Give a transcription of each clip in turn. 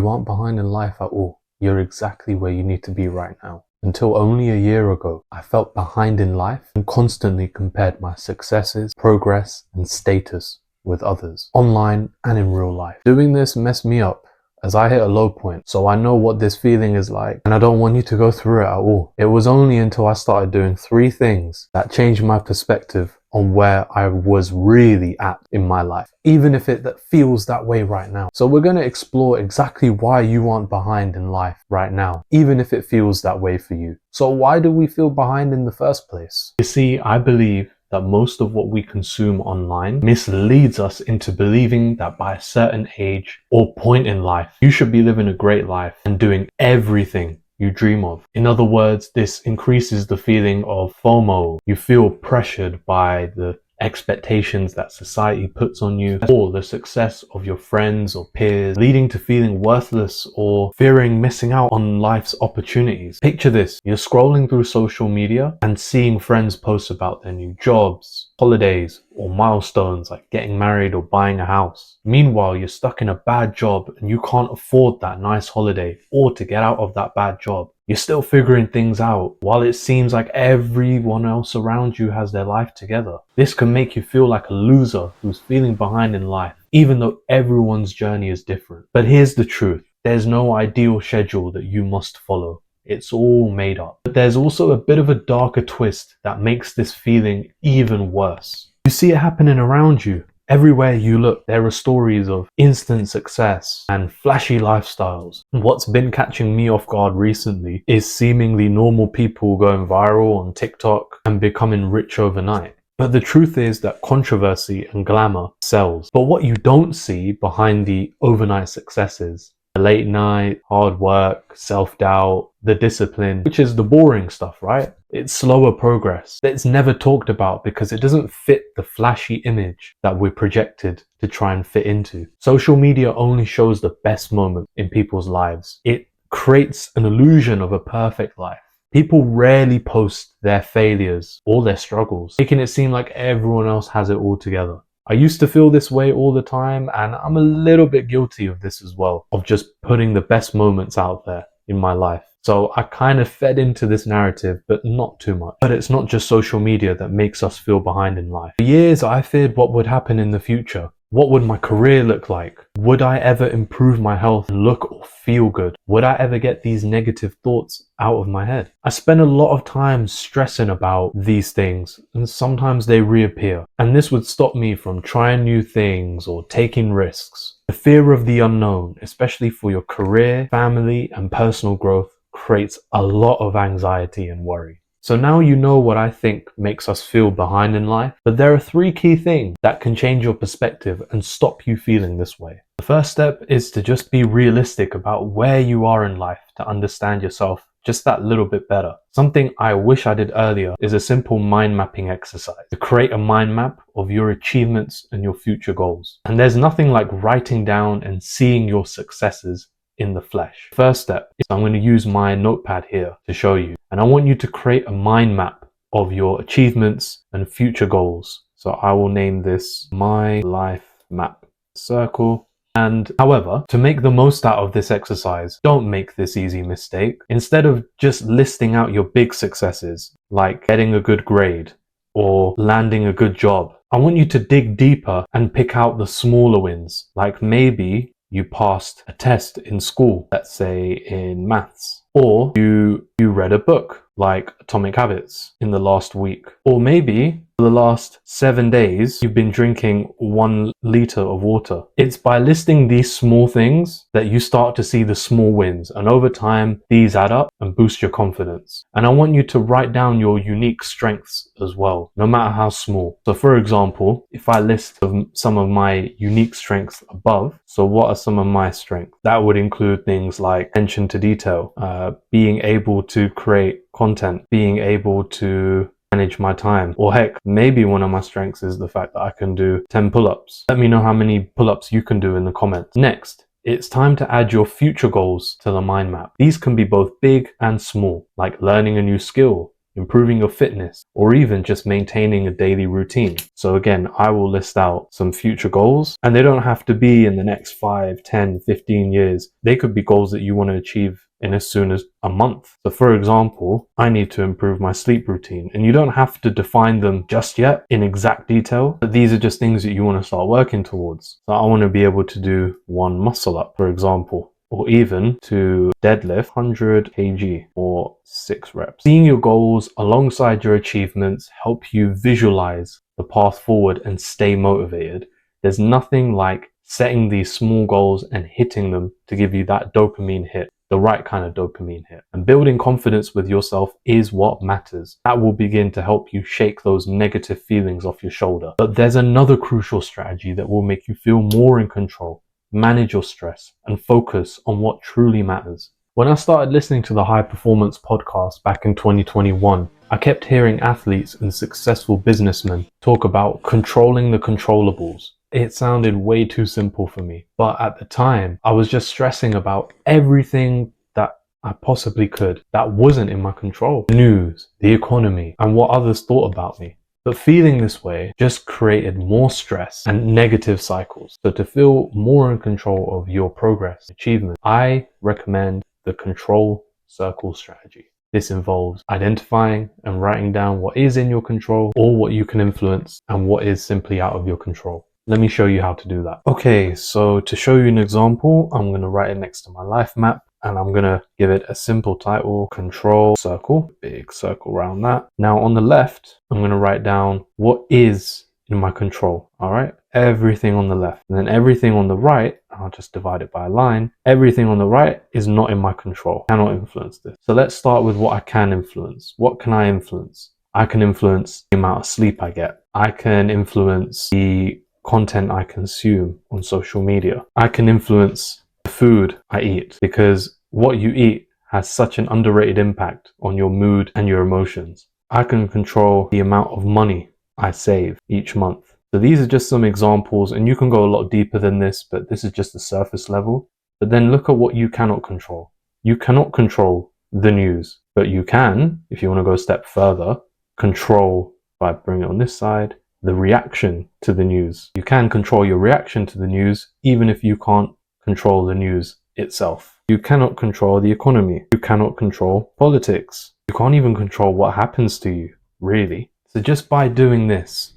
You aren't behind in life at all. You're exactly where you need to be right now. Until only a year ago, I felt behind in life and constantly compared my successes, progress, and status with others, online and in real life. Doing this messed me up as I hit a low point, so I know what this feeling is like, and I don't want you to go through it at all. It was only until I started doing 3 things that changed my perspective on where I was really at in my life, even if it feels that way right now. So we're going to explore exactly why you aren't behind in life right now, even if it feels that way for you. So why do we feel behind in the first place? You see, I believe that most of what we consume online misleads us into believing that by a certain age or point in life, you should be living a great life and doing everything you dream of. In other words, this increases the feeling of FOMO. You feel pressured by the expectations that society puts on you, or the success of your friends or peers, leading to feeling worthless or fearing missing out on life's opportunities. Picture this: you're scrolling through social media and seeing friends post about their new jobs, holidays, or milestones like getting married or buying a house. Meanwhile, you're stuck in a bad job and you can't afford that nice holiday or to get out of that bad job. You're still figuring things out while it seems like everyone else around you has their life together. This can make you feel like a loser who's feeling behind in life, even though everyone's journey is different. But here's the truth: there's no ideal schedule that you must follow. It's all made up. But there's also a bit of a darker twist that makes this feeling even worse. You see it happening around you. Everywhere you look, there are stories of instant success and flashy lifestyles. What's been catching me off guard recently is seemingly normal people going viral on TikTok and becoming rich overnight. But the truth is that controversy and glamour sells. But what you don't see behind the overnight successes, the late night, hard work, self-doubt, the discipline, which is the boring stuff, right? It's slower progress that's never talked about because it doesn't fit the flashy image that we're projected to try and fit into. Social media only shows the best moment in people's lives. It creates an illusion of a perfect life. People rarely post their failures or their struggles, making it seem like everyone else has it all together. I used to feel this way all the time, and I'm a little bit guilty of this as well, of just putting the best moments out there in my life. So I kind of fed into this narrative, but not too much. But it's not just social media that makes us feel behind in life. For years, I feared what would happen in the future. What would my career look like? Would I ever improve my health and look or feel good? Would I ever get these negative thoughts out of my head? I spent a lot of time stressing about these things, and sometimes they reappear. And this would stop me from trying new things or taking risks. The fear of the unknown, especially for your career, family, and personal growth, creates a lot of anxiety and worry. So now you know what I think makes us feel behind in life, but there are 3 key things that can change your perspective and stop you feeling this way. The first step is to just be realistic about where you are in life to understand yourself just that little bit better. Something I wish I did earlier is a simple mind mapping exercise to create a mind map of your achievements and your future goals. And there's nothing like writing down and seeing your successes in the flesh. First step is I'm going to use my notepad here to show you, and I want you to create a mind map of your achievements and future goals. So I will name this My Life Map. Circle. And however, to make the most out of this exercise, don't make this easy mistake. Instead of just listing out your big successes, like getting a good grade or landing a good job, I want you to dig deeper and pick out the smaller wins, like maybe you passed a test in school, let's say in maths, or you read a book like Atomic Habits in the last week, or maybe for the last 7 days you've been drinking 1 liter of water. It's by listing these small things that you start to see the small wins, and over time these add up and boost your confidence. And I want you to write down your unique strengths as well, no matter how small. So for example, if I list some of my unique strengths above, so what are some of my strengths? That would include things like attention to detail, being able to create content, being able to manage my time, or heck, maybe one of my strengths is the fact that I can do 10 pull-ups. Let me know how many pull-ups you can do in the comments. Next, it's time to add your future goals to the mind map. These can be both big and small, like learning a new skill, improving your fitness, or even just maintaining a daily routine. So again, I will list out some future goals, and they don't have to be in the next 5, 10, 15 years. They could be goals that you want to achieve in as soon as a month. So for example, I need to improve my sleep routine, and you don't have to define them just yet in exact detail, but these are just things that you want to start working towards. So I want to be able to do 1 muscle up, for example, or even to deadlift 100 kg or 6 reps. Seeing your goals alongside your achievements help you visualize the path forward and stay motivated. There's nothing like setting these small goals and hitting them to give you that dopamine hit, the right kind of dopamine hit. And building confidence with yourself is what matters. That will begin to help you shake those negative feelings off your shoulder. But there's another crucial strategy that will make you feel more in control. Manage your stress and focus on what truly matters. When I started listening to the High Performance podcast back in 2021, I kept hearing athletes and successful businessmen talk about controlling the controllables. It sounded way too simple for me, but at the time, I was just stressing about everything that I possibly could that wasn't in my control. The news, the economy, and what others thought about me. But feeling this way just created more stress and negative cycles. So to feel more in control of your progress, achievement, I recommend the control circle strategy. This involves identifying and writing down what is in your control or what you can influence and what is simply out of your control. Let me show you how to do that. Okay, so to show you an example, I'm going to write it next to my life map, and I'm going to give it a simple title, control circle, big circle around that. Now on the left, I'm going to write down what is in my control. All right, everything on the left, and then everything on the right, I'll just divide it by a line. Everything on the right is not in my control. I cannot influence this. So let's start with what I can influence. What can I influence? I can influence the amount of sleep I get. I can influence the content I consume on social media. I can influence the food I eat, because what you eat has such an underrated impact on your mood and your emotions. I can control the amount of money I save each month. So these are just some examples, and you can go a lot deeper than this, but this is just the surface level. But then look at what you cannot control. You cannot control the news, but you can, if you want to go a step further, control, by bringing it on this side, the reaction to the news. You can control your reaction to the news, even if you can't control the news itself. You cannot control the economy. You cannot control politics. You can't even control what happens to you, really. So just by doing this,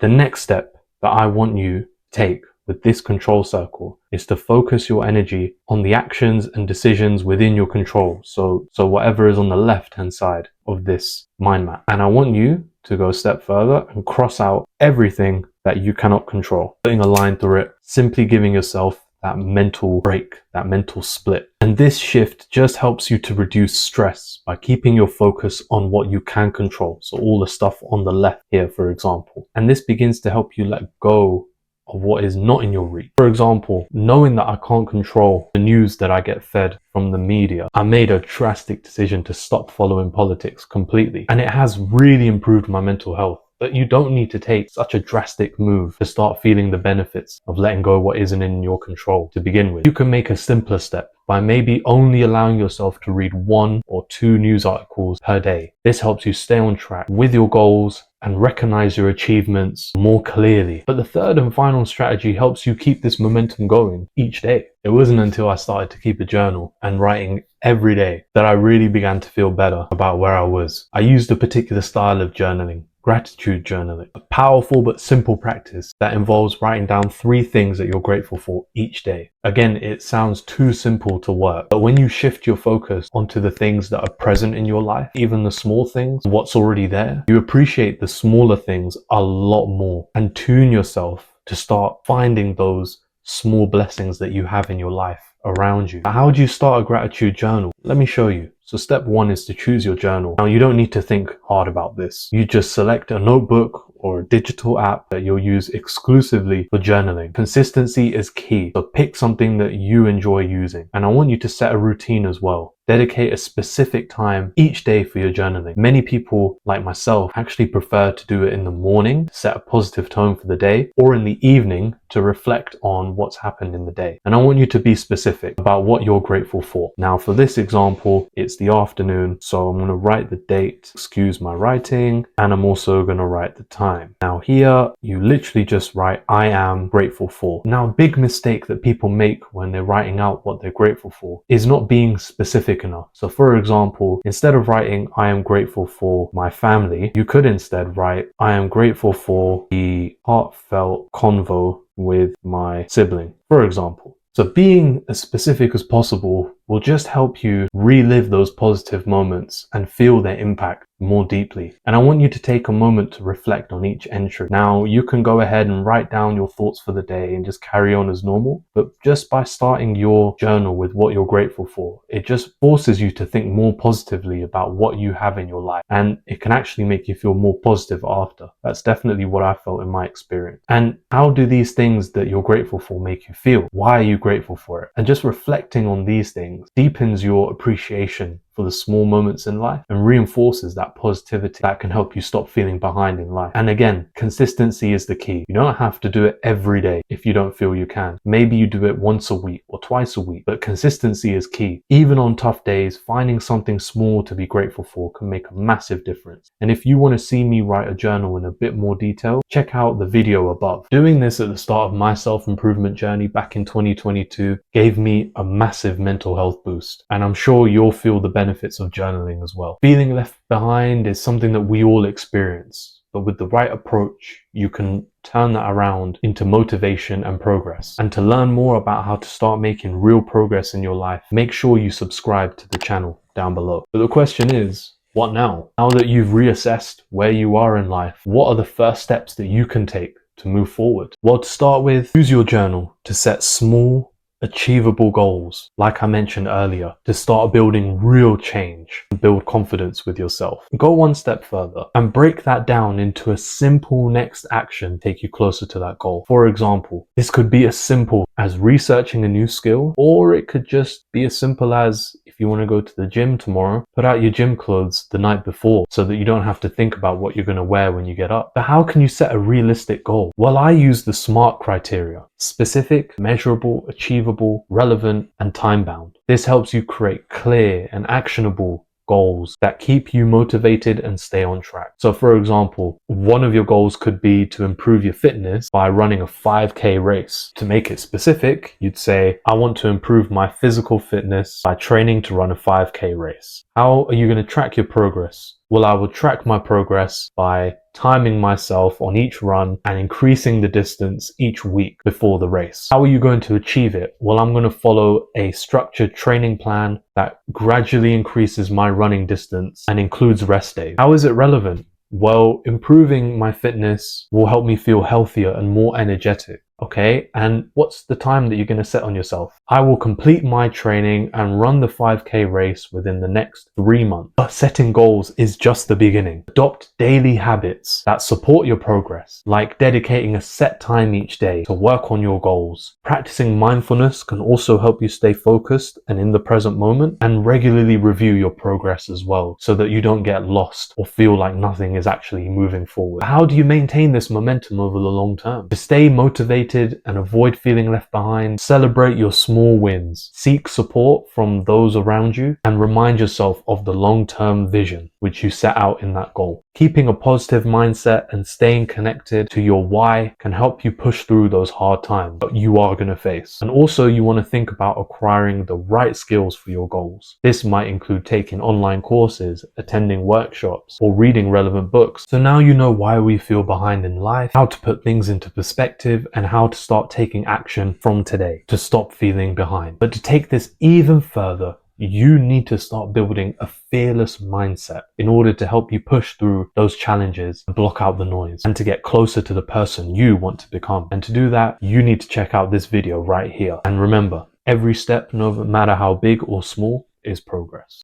the next step that I want you to take with this control circle is to focus your energy on the actions and decisions within your control. So whatever is on the left-hand side of this mind map. And I want you to go a step further and cross out everything that you cannot control, putting a line through it, simply giving yourself that mental break, that mental split. And this shift just helps you to reduce stress by keeping your focus on what you can control. So all the stuff on the left here, for example. And this begins to help you let go of what is not in your reach. For example, knowing that I can't control the news that I get fed from the media, I made a drastic decision to stop following politics completely. And it has really improved my mental health. But you don't need to take such a drastic move to start feeling the benefits of letting go of what isn't in your control to begin with. You can make a simpler step by maybe only allowing yourself to read 1 or 2 news articles per day. This helps you stay on track with your goals and recognize your achievements more clearly. But the third and final strategy helps you keep this momentum going each day. It wasn't until I started to keep a journal and writing every day that I really began to feel better about where I was. I used a particular style of journaling, gratitude journaling, a powerful but simple practice that involves writing down 3 things that you're grateful for each day. Again, it sounds too simple to work, but when you shift your focus onto the things that are present in your life, even the small things, what's already there, you appreciate the smaller things a lot more and tune yourself to start finding those small blessings that you have in your life around you. How do you start a gratitude journal? Let me show you. So step 1 is to choose your journal. Now you don't need to think hard about this. You just select a notebook or a digital app that you'll use exclusively for journaling. Consistency is key. So pick something that you enjoy using. And I want you to set a routine as well. Dedicate a specific time each day for your journaling. Many people, like myself, actually prefer to do it in the morning to set a positive tone for the day, or in the evening to reflect on what's happened in the day. And I want you to be specific about what you're grateful for. Now, for this example, it's the afternoon, so I'm going to write the date, excuse my writing, and I'm also going to write the time. Now here, you literally just write, I am grateful for. Now, a big mistake that people make when they're writing out what they're grateful for is not being specific enough. So for example, instead of writing, I am grateful for my family, you could instead write, I am grateful for the heartfelt convo with my sibling, for example. So being as specific as possible will just help you relive those positive moments and feel their impact more deeply. And I want you to take a moment to reflect on each entry. Now, you can go ahead and write down your thoughts for the day and just carry on as normal, but just by starting your journal with what you're grateful for, it just forces you to think more positively about what you have in your life, and it can actually make you feel more positive after. That's definitely what I felt in my experience. And how do these things that you're grateful for make you feel? Why are you grateful for it? And just reflecting on these things deepens your appreciation for the small moments in life and reinforces that positivity that can help you stop feeling behind in life. And again, consistency is the key. You don't have to do it every day if you don't feel you can. Maybe you do it once a week or twice a week, but consistency is key. Even on tough days, finding something small to be grateful for can make a massive difference. And if you want to see me write a journal in a bit more detail, check out the video above. Doing this at the start of my self-improvement journey back in 2022 gave me a massive mental health boost, and I'm sure you'll feel the benefits of journaling as well. Feeling left behind is something that we all experience, but with the right approach, you can turn that around into motivation and progress. And to learn more about how to start making real progress in your life, make sure you subscribe to the channel down below. But the question is, what now? Now that you've reassessed where you are in life, what are the first steps that you can take to move forward? Well, to start with, use your journal to set small, achievable goals, like I mentioned earlier, to start building real change and build confidence with yourself. Go one step further and break that down into a simple next action to take you closer to that goal. For example, this could be as simple as researching a new skill, or it could just be as simple as, if you want to go to the gym tomorrow, put out your gym clothes the night before so that you don't have to think about what you're going to wear when you get up. But how can you set a realistic goal? Well, I use the SMART criteria: specific, measurable, achievable, relevant, and time-bound. This helps you create clear and actionable goals that keep you motivated and stay on track. So for example, one of your goals could be to improve your fitness by running a 5K race. To make it specific, you'd say, I want to improve my physical fitness by training to run a 5K race. How are you going to track your progress? Well, I will track my progress by timing myself on each run and increasing the distance each week before the race. How are you going to achieve it? Well, I'm going to follow a structured training plan that gradually increases my running distance and includes rest days. How is it relevant? Well, improving my fitness will help me feel healthier and more energetic. Okay, and what's the time that you're going to set on yourself? I will complete my training and run the 5K race within the next 3 months. But setting goals is just the beginning. Adopt daily habits that support your progress, like dedicating a set time each day to work on your goals. Practicing mindfulness can also help you stay focused and in the present moment, and regularly review your progress as well, so that you don't get lost or feel like nothing is actually moving forward. How do you maintain this momentum over the long term? To stay motivated and avoid feeling left behind, celebrate your small wins, seek support from those around you, and remind yourself of the long-term vision which you set out in that goal. Keeping a positive mindset and staying connected to your why can help you push through those hard times that you are going to face. And also, you want to think about acquiring the right skills for your goals. This might include taking online courses, attending workshops, or reading relevant books. So now you know why we feel behind in life, how to put things into perspective, and how to start taking action from today to stop feeling behind. But to take this even further, you need to start building a fearless mindset in order to help you push through those challenges and block out the noise, and to get closer to the person you want to become. And to do that, you need to check out this video right here. And remember, every step, no matter how big or small, is progress.